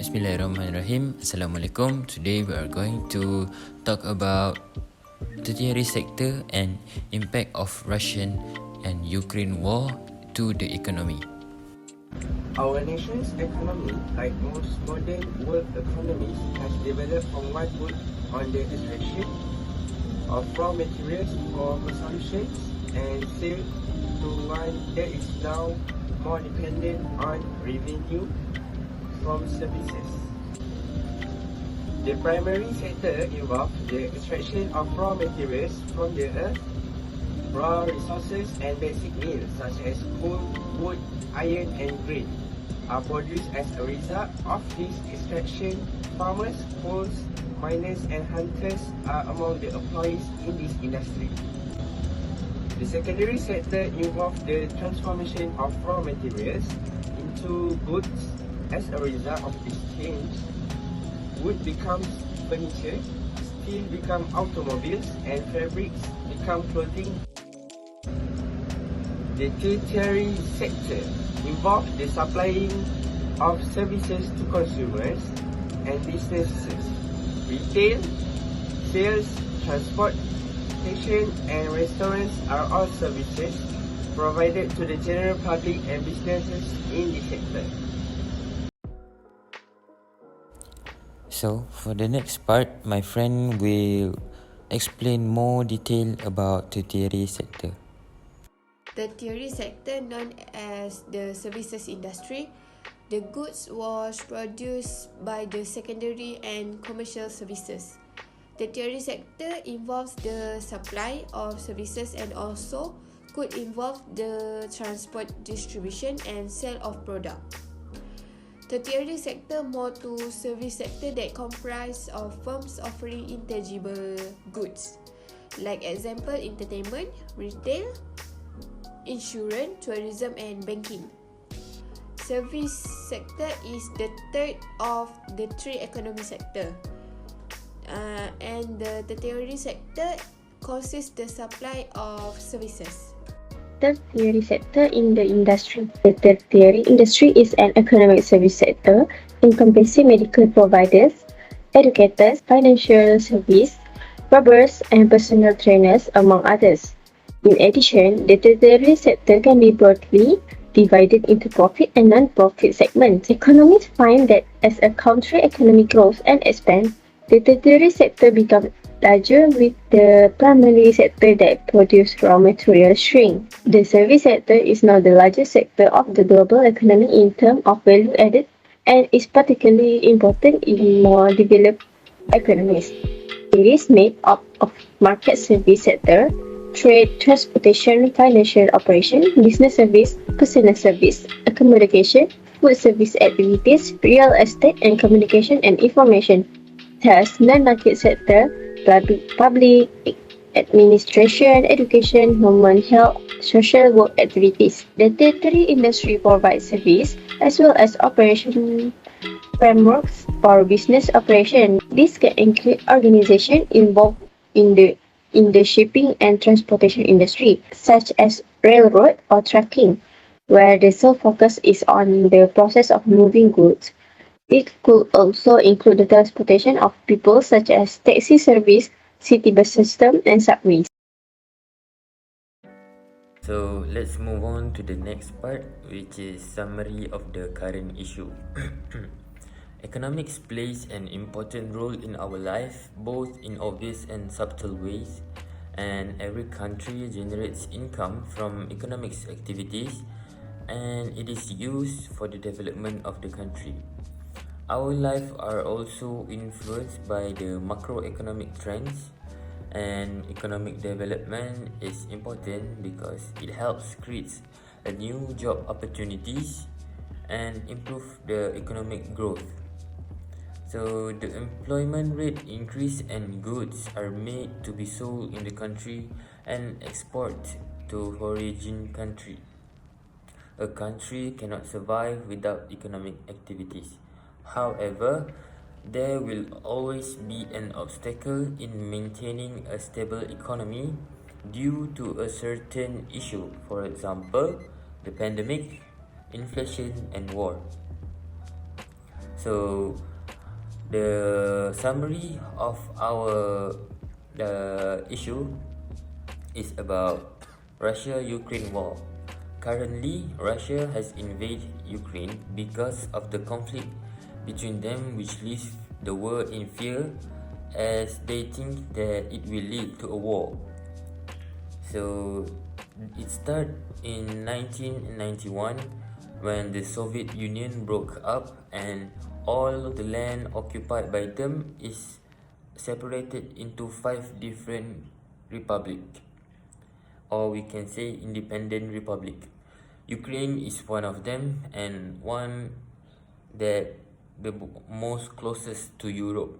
Bismillahirrahmanirrahim. Assalamualaikum. Today we are going to talk about tertiary sector and impact of Russian and Ukraine war to the economy. Our nation's economy, like most modern world economies, has developed from one foot on the extraction of raw materials for consumption and sale to one that is now more dependent on revenue from services. The primary sector involves the extraction of raw materials from the earth. Raw resources and basic needs such as coal, wood, iron and grain are produced as a result of this extraction. Farmers, coals, miners and hunters are among the employees in this industry. The secondary sector involves the transformation of raw materials into goods. As a result of this change, wood becomes furniture, steel becomes automobiles and fabrics become clothing. The tertiary sector involves the supplying of services to consumers and businesses. Retail, sales, transportation and restaurants are all services provided to the general public and businesses in the sector. So for the next part, my friend will explain more detail about tertiary sector. The tertiary sector, known as the services industry, the goods was produced by the secondary and commercial services. The tertiary sector involves the supply of services and also could involve the transport, distribution and sale of product. The tertiary sector more to service sector that comprise of firms offering intangible goods, like example entertainment, retail, insurance, tourism and banking. Service sector is the third of the three economic sector, and the tertiary sector consists the supply of services. Tertiary sector in the industry. The tertiary industry is an economic service sector encompassing medical providers, educators, financial service, barbers, and personal trainers, among others. In addition, the tertiary sector can be broadly divided into profit and non-profit segments. Economists find that as a country economy grows and expands, the tertiary sector becomes larger with the primary sector that produces raw materials shrink. The service sector is now the largest sector of the global economy in terms of value added and is particularly important in more developed economies. It is made up of market service sector, trade, transportation, financial operation, business service, personal service, accommodation, food service activities, real estate and communication and information. Thus, non-market sector, public administration, education, human health, social work activities. The tertiary industry provides service as well as operation frameworks for business operation. This can include organizations involved in the shipping and transportation industry, such as railroad or trucking, where the sole focus is on the process of moving goods. It could also include the transportation of people such as taxi service, city bus system, and subways. So let's move on to the next part, which is summary of the current issue. Economics plays an important role in our life, both in obvious and subtle ways, and every country generates income from economics activities, and it is used for the development of the country. Our lives are also influenced by the macroeconomic trends, and economic development is important because it helps create a new job opportunities and improve the economic growth. So the employment rate increase and goods are made to be sold in the country and export to origin country. A country cannot survive without economic activities. However, there will always be an obstacle in maintaining a stable economy due to a certain issue, for example, the pandemic, inflation, and war. So the summary of our issue is about Russia-Ukraine war. Currently, Russia has invaded Ukraine because of the conflict between them, which leaves the world in fear as they think that it will lead to a war. So it started in 1991 when the Soviet Union broke up and all the land occupied by them is separated into 5 different republics, or we can say independent republic. Ukraine is one of them and one that the most closest to Europe.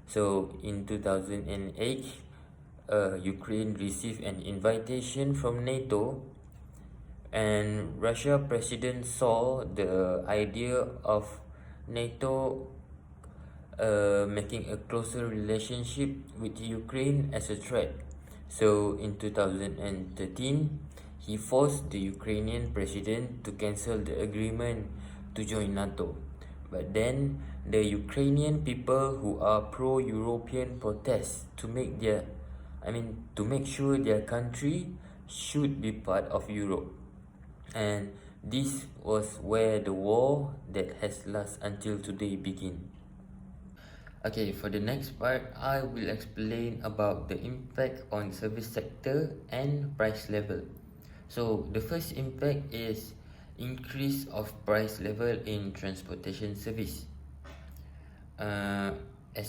So in 2008, Ukraine received an invitation from NATO, and Russia president saw the idea of NATO making a closer relationship with Ukraine as a threat. So in 2013, he forced the Ukrainian president to cancel the agreement to join NATO. But then the Ukrainian people who are pro-European protest to make sure their country should be part of Europe. And this was where the war that has lasted until today began. Okay, for the next part, I will explain about the impact on service sector and price level. So the first impact is increase of price level in transportation service. As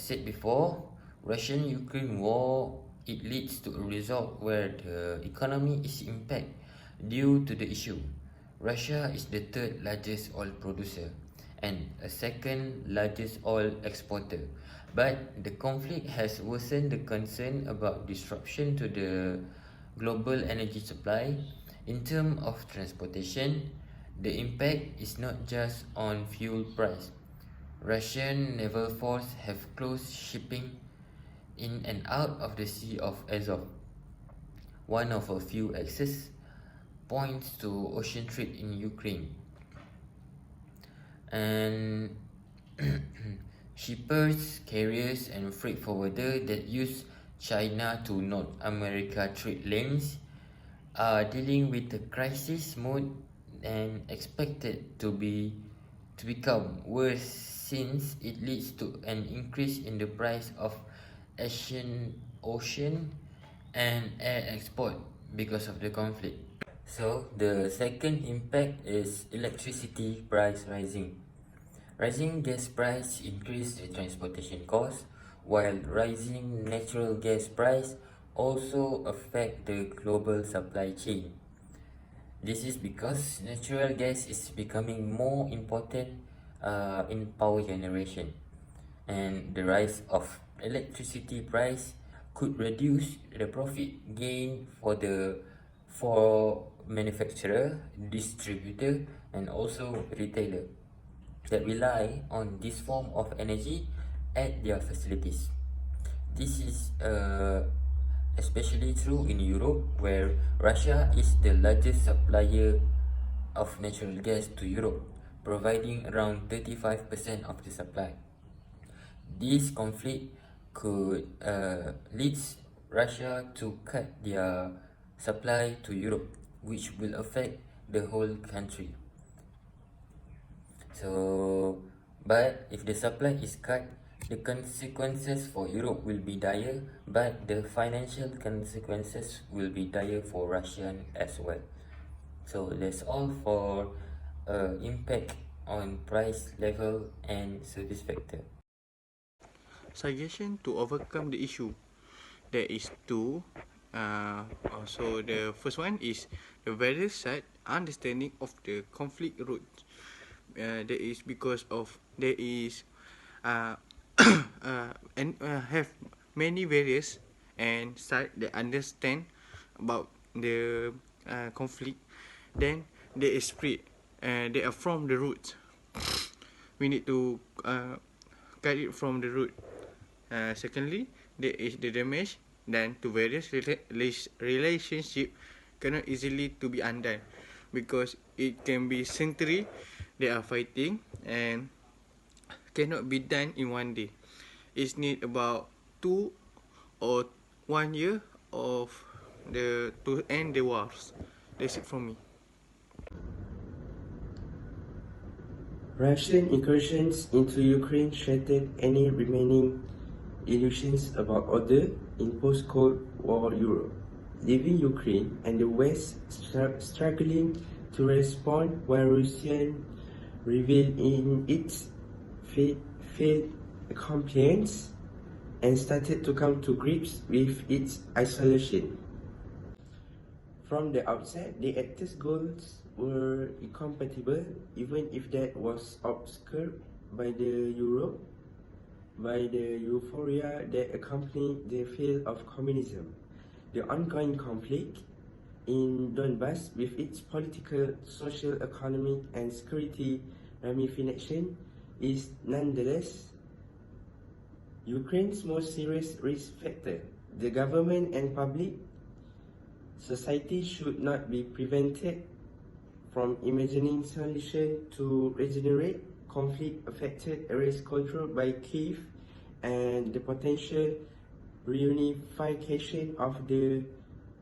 said before, Russian-Ukraine war, it leads to a result where the economy is impacted due to the issue. Russia is the third largest oil producer and a second largest oil exporter. But the conflict has worsened the concern about disruption to the global energy supply. In terms of transportation, the impact is not just on fuel price. Russian naval force have closed shipping in and out of the Sea of Azov, one of a few access points to ocean trade in Ukraine. And shippers, carriers and freight forwarder that use China to North America trade lanes are dealing with the crisis mode and expected to become worse since it leads to an increase in the price of ocean and air export because of the conflict. So the second impact is electricity price rising. Rising gas price increase the transportation cost, while rising natural gas price also affect the global supply chain. This is because natural gas is becoming more important in power generation, and the rise of electricity price could reduce the profit gain for manufacturer, distributor and also retailer that rely on this form of energy at their facilities. This is especially true in Europe, where Russia is the largest supplier of natural gas to Europe, providing around 35% of the supply. This conflict could lead Russia to cut their supply to Europe, which will affect the whole country. So, but if the supply is cut, the consequences for Europe will be dire, but the financial consequences will be dire for Russia as well. So that's all for impact on price level and service factor. Suggestion to overcome the issue. There is two. So the first one is the various side understanding of the conflict route. That is because of there is and have many various and side that understand about the conflict. Then they is spread. They are from the roots. We need to cut it from the root. Secondly, there is the damage done to various relationship cannot easily to be undone because it can be century they are fighting, and cannot be done in one day. It's need about 2 or 1 year of to end the wars. That's it from me. Russian incursions into Ukraine shattered any remaining illusions about order in post-Cold War Europe, leaving Ukraine and the West struggling to respond while Russia revealed in its failed compliance and started to come to grips with its isolation. From the outset, the actors' goals were incompatible, even if that was obscured by the euphoria that accompanied the fall of communism. The ongoing conflict in Donbass, with its political, social, economic, and security ramifications, is nonetheless Ukraine's most serious risk factor. The government and public society should not be prevented from imagining solutions to regenerate conflict-affected areas controlled by Kyiv and the potential reunification of the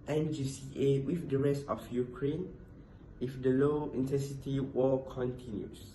NGCA with the rest of Ukraine if the low-intensity war continues.